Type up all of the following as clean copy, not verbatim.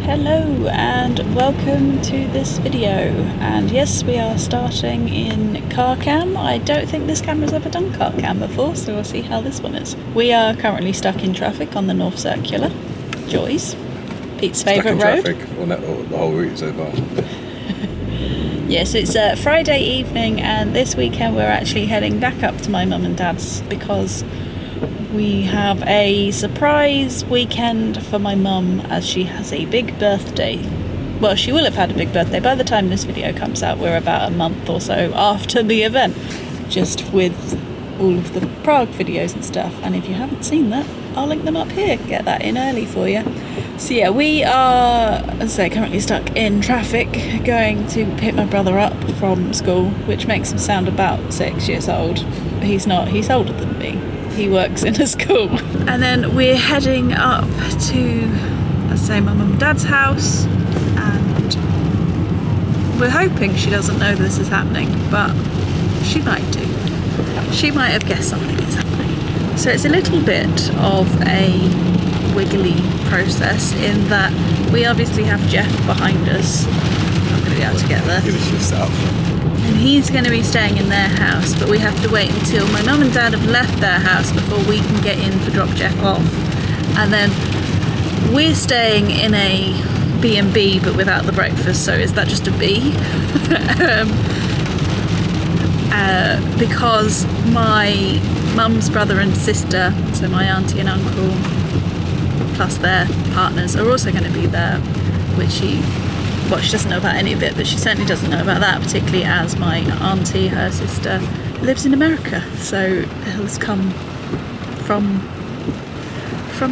Hello and welcome to this video, and yes, we are starting in car cam. I don't think this camera's ever done car cam before, so we'll see how this one is. We are currently stuck in traffic on the North Circular. Joy's, Pete's favourite road. Or the whole route so far. Yes, it's Friday evening, and this weekend we're actually heading back up to my mum and dad's because we have a surprise weekend for my mum as she has a big birthday. Well, she will have had a big birthday. By the time this video comes out, we're about a month or so after the event. Just with all of the Prague videos and stuff. And if you haven't seen that, I'll link them up here. Get that in early for you. So yeah, we are, as I say, currently stuck in traffic going to pick my brother up from school, which makes him sound about 6 years old. He's not, he's older than me. He works in a school. And then we're heading up to, let's say, my mum and dad's house, and we're hoping she doesn't know this is happening, but she might do. She might have guessed something is happening. So it's a little bit of a wiggly process in that we obviously have Jeff behind us. I'm going to be able to get there. And he's going to be staying in their house, but we have to wait until my mum and dad have left their house before we can get in to drop Jeff off. And then we're staying in a B&B but without the breakfast, so is that just a B? Because my mum's brother and sister, so my auntie and uncle, plus their partners, are also going to be there, which she doesn't know about any of it, but she certainly doesn't know about that, particularly as my auntie, her sister, lives in America, so has come from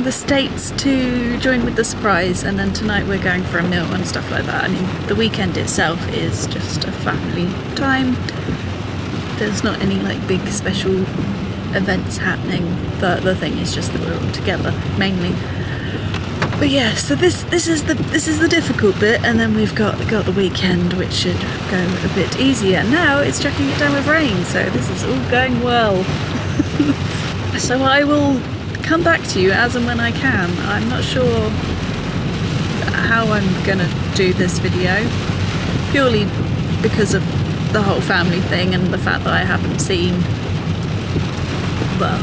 the States to join with the surprise. And then tonight we're going for a meal and stuff like that. I mean, the weekend itself is just a family time. There's not any like big special events happening. The thing is just that we're all together mainly. But yeah, so this is the difficult bit, and then we've got the weekend, which should go a bit easier. Now it's chucking it down with rain, so this is all going well. So I will come back to you as and when I can. I'm not sure how I'm gonna do this video, purely because of the whole family thing and the fact that I haven't seen, well,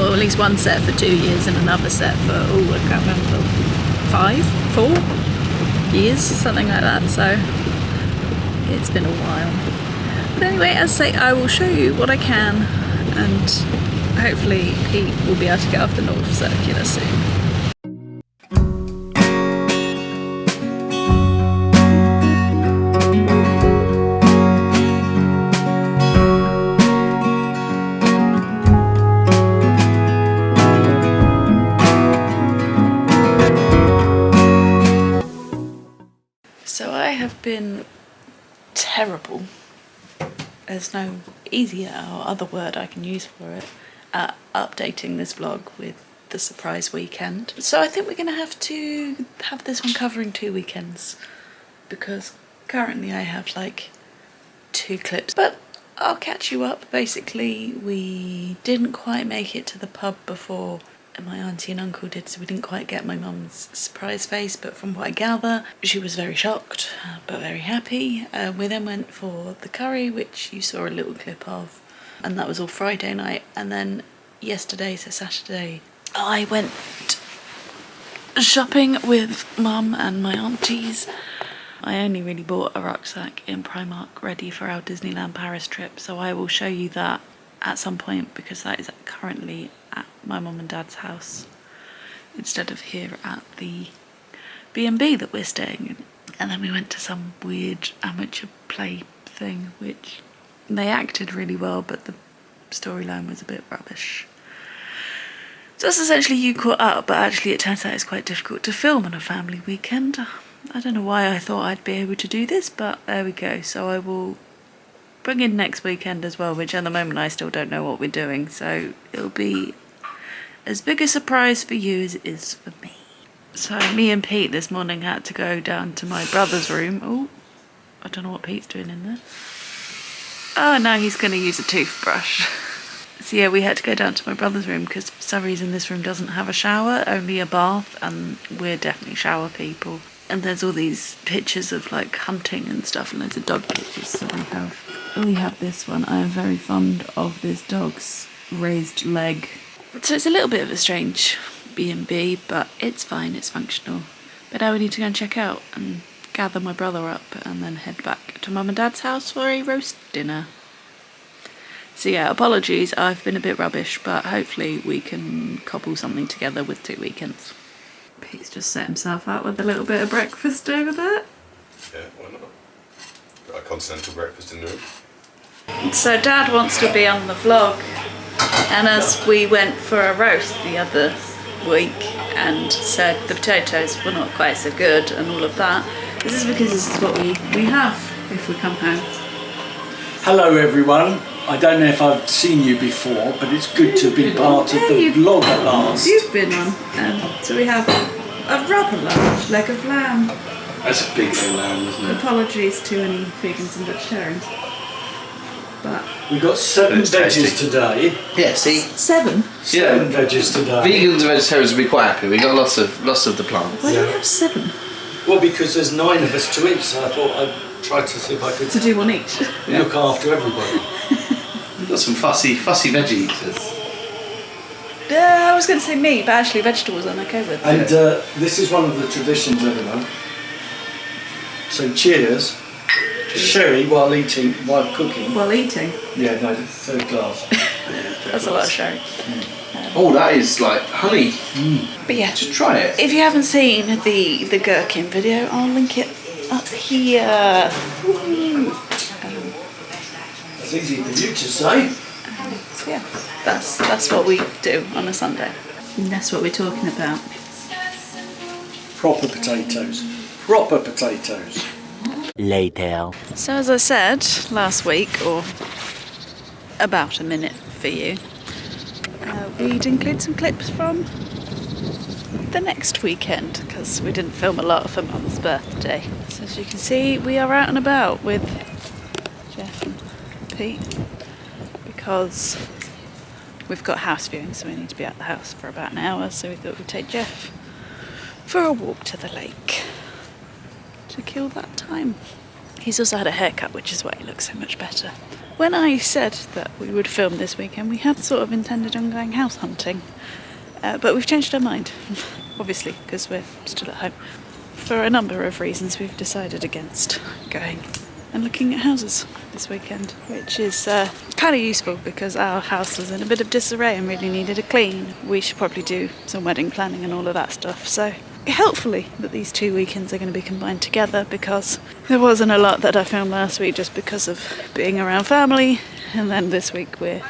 or at least one set for 2 years and another set for, I can't remember, 4 years, something like that, so it's been a while. But anyway, as I say, I will show you what I can, and hopefully Pete will be able to get off the North Circular soon. So I have been terrible, there's no easier or other word I can use for it, at updating this vlog with the surprise weekend. So I think we're going to have this one covering 2 weekends, because currently I have like 2 clips, but I'll catch you up. Basically, we didn't quite make it to the pub before my auntie and uncle did, so we didn't quite get my mum's surprise face, but from what I gather, she was very shocked but very happy. We then went for the curry, which you saw a little clip of, and that was all Friday night. And then yesterday, so Saturday, I went shopping with mum and my aunties. I only really bought a rucksack in Primark ready for our Disneyland Paris trip, so I will show you that at some point, because that is currently at my mum and dad's house instead of here at the B&B that we're staying in. And then we went to some weird amateur play thing, which they acted really well, but the storyline was a bit rubbish. So that's essentially you caught up, but actually it turns out it's quite difficult to film on a family weekend. I don't know why I thought I'd be able to do this, but there we go. So I will bring in next weekend as well, which at the moment I still don't know what we're doing, so it'll be as big a surprise for you as it is for me. So me and Pete this morning had to go down to my brother's room. Oh, I don't know what Pete's doing in there. Oh, now he's going to use a toothbrush. So yeah, we had to go down to my brother's room because for some reason this room doesn't have a shower, only a bath, and we're definitely shower people. And there's all these pictures of like hunting and stuff, and loads of dog pictures. So we have this one. I am very fond of this dog's raised leg. So it's a little bit of a strange B&B, but it's fine, it's functional. But now we need to go and check out and gather my brother up and then head back to Mum and Dad's house for a roast dinner. So yeah, apologies, I've been a bit rubbish, but hopefully we can cobble something together with 2 weekends. Pete's just set himself out with a little bit of breakfast over there. Yeah, why not? Got a continental breakfast in the room. So Dad wants to be on the vlog, and as we went for a roast the other week and said the potatoes were not quite so good and all of that, this is because this is what we have if we come home. Hello everyone. I don't know if I've seen you before, but it's good to be part of the vlog at last. You've been on. So we have a rather large leg of lamb. That's a big lamb, isn't it? Apologies to any vegans and vegetarians. But we got 7 veggies today. Yeah, see? 7? 7 veggies today. Vegans and vegetarians will be quite happy. We got lots of the plants. Why do you have 7? Well, because there's 9 of us to eat, so I thought I'd try to see if I could To do one each. look after everybody. We've got some fussy veggie eaters. I was going to say meat, but actually vegetables I'm okay with. And this is one of the traditions, everyone. So cheers. Sherry while cooking. While eating? Yeah, no, 3rd glass. That's a lot of sherry. Oh, that is like honey. But yeah, Just try it. if you haven't seen the gherkin video, I'll link it up here. It's easy for you to say. So yeah, that's what we do on a Sunday. And that's what we're talking about. Proper potatoes. Proper potatoes. Later. So as I said last week, or about a minute for you, we'd include some clips from the next weekend because we didn't film a lot for Mum's birthday. So as you can see, we are out and about with Jeff and Pete because we've got house viewing, so we need to be at the house for about an hour. So we thought we'd take Jeff for a walk to the lake to kill that time. He's also had a haircut, which is why he looks so much better. When I said that we would film this weekend, we had sort of intended on going house hunting, but we've changed our mind, obviously, because we're still at home. For a number of reasons, we've decided against going and looking at houses this weekend, which is kind of useful because our house was in a bit of disarray and really needed a clean. We should probably do some wedding planning and all of that stuff, so helpfully that these 2 weekends are going to be combined together because there wasn't a lot that I filmed last week just because of being around family, and then this week we're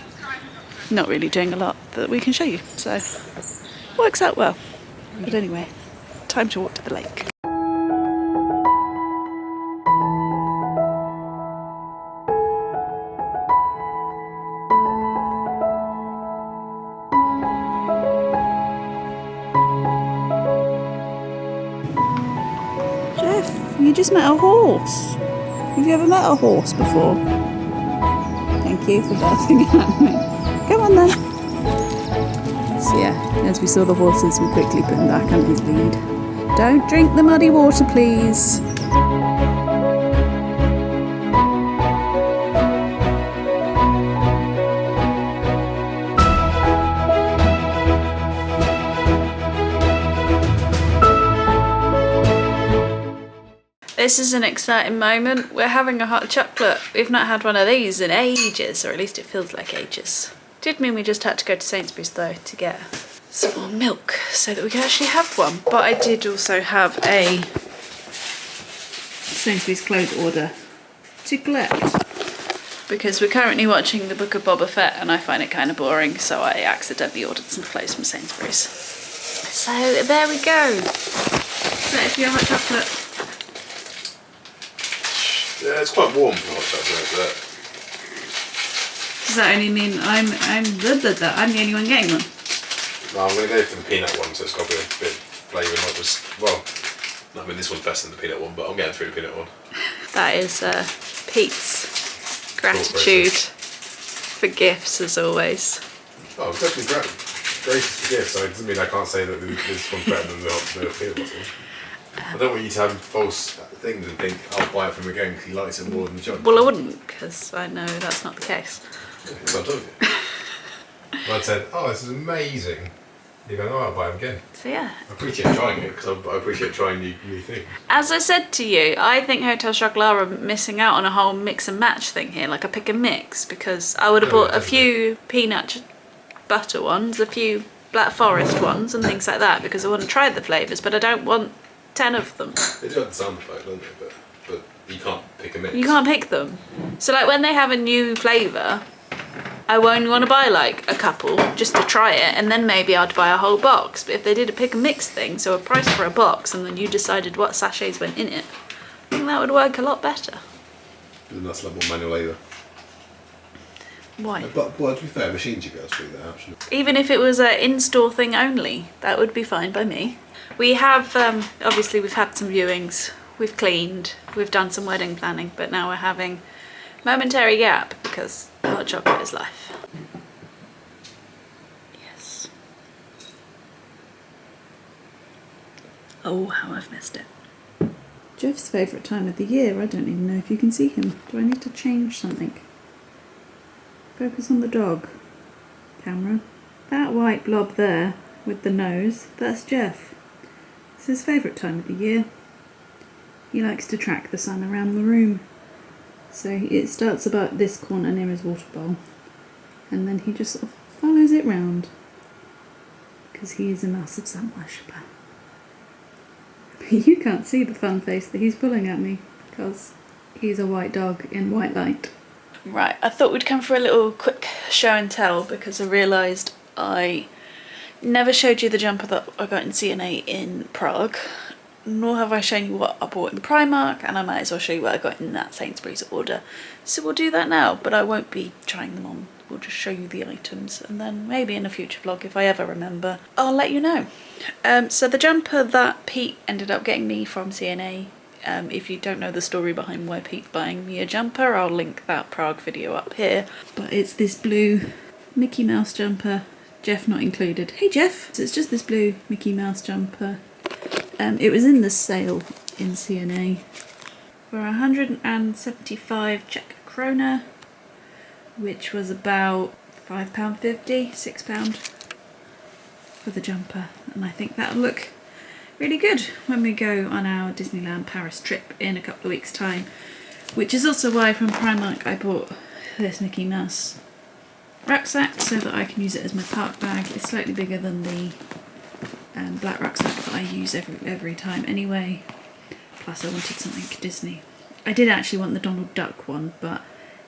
not really doing a lot that we can show you, so works out well. But anyway, time to walk to the lake. You just met a horse. Have you ever met a horse before? Thank you for laughing at me. Come on then. So yeah, as we saw the horses, we quickly put him back on his lead. Don't drink the muddy water, please. This is an exciting moment. We're having a hot chocolate. We've not had one of these in ages, or at least it feels like ages. Did mean we just had to go to Sainsburys though to get some more milk so that we could actually have one. But I did also have a Sainsburys clothes order to collect because we're currently watching the Book of Boba Fett and I find it kind of boring, so I accidentally ordered some clothes from Sainsburys. So there we go. So if you're hot chocolate. Yeah, it's quite warm for hot chocolate, but Does that only mean I'm the only one getting one? no, I'm going to go for the peanut one, so it's got a bit of flavour, not just, well, I mean this one's better than the peanut one, but I'm getting through the peanut one. That is Pete's gratitude for gifts, as always. Oh, I'm definitely gracious for gifts, so it doesn't mean I can't say that this one's better than the peanut butter one. I don't want you to have false things and think I'll buy it from him again because he likes it more than the jumper. Well, I wouldn't, because I know that's not the case. So I told you. I said, oh, this is amazing. You're going, oh, I'll buy them again. So yeah. I appreciate trying it because I appreciate trying new things. As I said to you, I think Hotel Chocolat are missing out on a whole mix and match thing here, like a pick and mix, because I would have bought a few peanut butter ones, a few Black Forest ones and things like that, because I want to try the flavours, but I don't want 10 of them. They do have the sound effect, don't they? But you can't pick a mix. You can't pick them. So like when they have a new flavour, I won't want to buy like a couple just to try it, and then maybe I'd buy a whole box. But if they did a pick and mix thing, so a price for a box, and then you decided what sachets went in it, I think that would work a lot better. And that's a lot more manual labour. Why? But well, to be fair, machines you go through that, actually. Even if it was an in-store thing only, that would be fine by me. We have, obviously we've had some viewings, we've cleaned, we've done some wedding planning, but now we're having momentary gap because hot chocolate is life. Yes. Oh, how I've missed it. Jeff's favourite time of the year. I don't even know if you can see him. Do I need to change something? Focus on the dog. Camera. That white blob there with the nose, that's Jeff. It's his favourite time of the year. He likes to track the sun around the room. So it starts about this corner near his water bowl, and then he just sort of follows it round because he is a massive sun worshipper. You can't see the fun face that he's pulling at me because he's a white dog in white light. Right, I thought we'd come for a little quick show and tell because I realised I never showed you the jumper that I got in CNA in Prague, nor have I shown you what I bought in Primark, and I might as well show you what I got in that Sainsburys order. So we'll do that now, but I won't be trying them on. We'll just show you the items, and then maybe in a future vlog, if I ever remember, I'll let you know. So the jumper that Pete ended up getting me from CNA, if you don't know the story behind why Pete's buying me a jumper, I'll link that Prague video up here. But it's this blue Mickey Mouse jumper, Jeff not included. Hey Jeff! So it's just this blue Mickey Mouse jumper. It was in the sale in CNA for 175 Czech krona, which was about £5.50, £6 for the jumper, and I think that'll look really good when we go on our Disneyland Paris trip in a couple of weeks' time, which is also why from Primark I bought this Mickey Mouse rucksack so that I can use it as my park bag. It's slightly bigger than the black rucksack that I use every time anyway, plus I wanted something Disney. I did actually want the Donald Duck one, but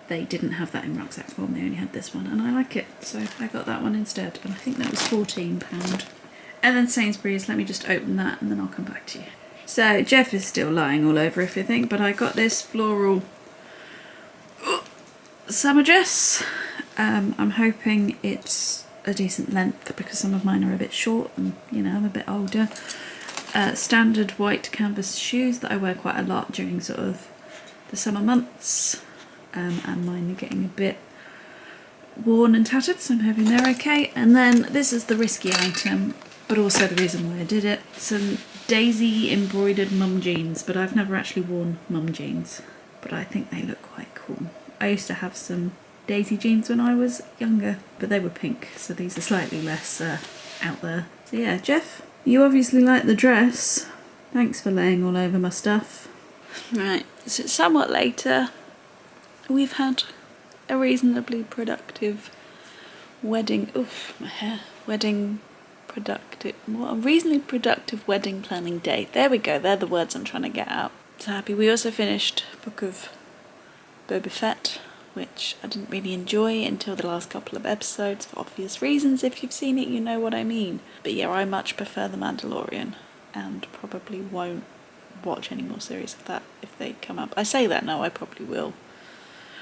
they didn't have that in rucksack form, they only had this one, and I like it, so I got that one instead, and I think that was £14. And then Sainsburys, let me just open that and then I'll come back to you. So Jeff is still lying all over everything, but I got this floral summer dress. I'm hoping it's a decent length because some of mine are a bit short and, you know, I'm a bit older. Standard white canvas shoes that I wear quite a lot during sort of the summer months, and mine are getting a bit worn and tattered, so I'm hoping they're okay. And then this is the risky item, but also the reason why I did it. Some daisy embroidered mum jeans, but I've never actually worn mum jeans, but I think they look quite cool. I used to have some daisy jeans when I was younger, but they were pink, so these are slightly less out there. So yeah, Jeff, you obviously like the dress. Thanks for laying all over my stuff. Right, so it's somewhat later. We've had a reasonably productive wedding. Oof, my hair. Wedding productive. What a reasonably productive wedding planning day. There we go. They're the words I'm trying to get out. So happy. We also finished Book of Boba Fett, which I didn't really enjoy until the last couple of episodes for obvious reasons. If you've seen it, you know what I mean. But yeah, I much prefer The Mandalorian and probably won't watch any more series of that if they come up. I say that now, I probably will,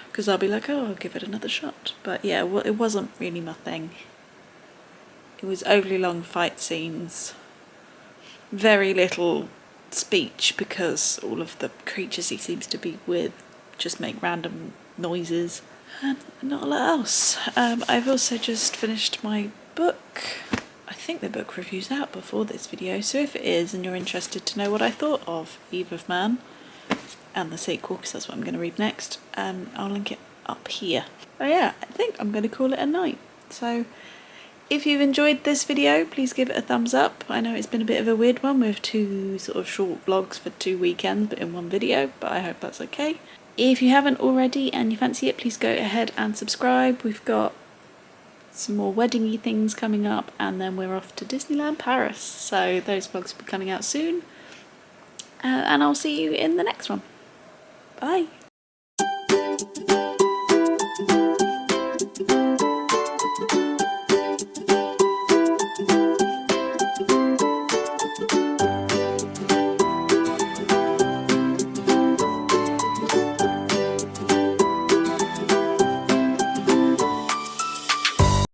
because I'll be like, oh, I'll give it another shot. But yeah, well, it wasn't really my thing. It was overly long fight scenes, very little speech because all of the creatures he seems to be with just make random noises, and not a lot else. I've also just finished my book. I think the book review's out before this video, so if it is and you're interested to know what I thought of Eve of Man and the sequel, because that's what I'm going to read next, I'll link it up here. But yeah, I think I'm going to call it a night. So if you've enjoyed this video, please give it a thumbs up. I know it's been a bit of a weird one with 2 sort of short vlogs for 2 weekends but in one video, but I hope that's okay. If you haven't already and you fancy it, please go ahead and subscribe. We've got some more wedding-y things coming up, and then we're off to Disneyland Paris, so those vlogs will be coming out soon. And I'll see you in the next one. Bye!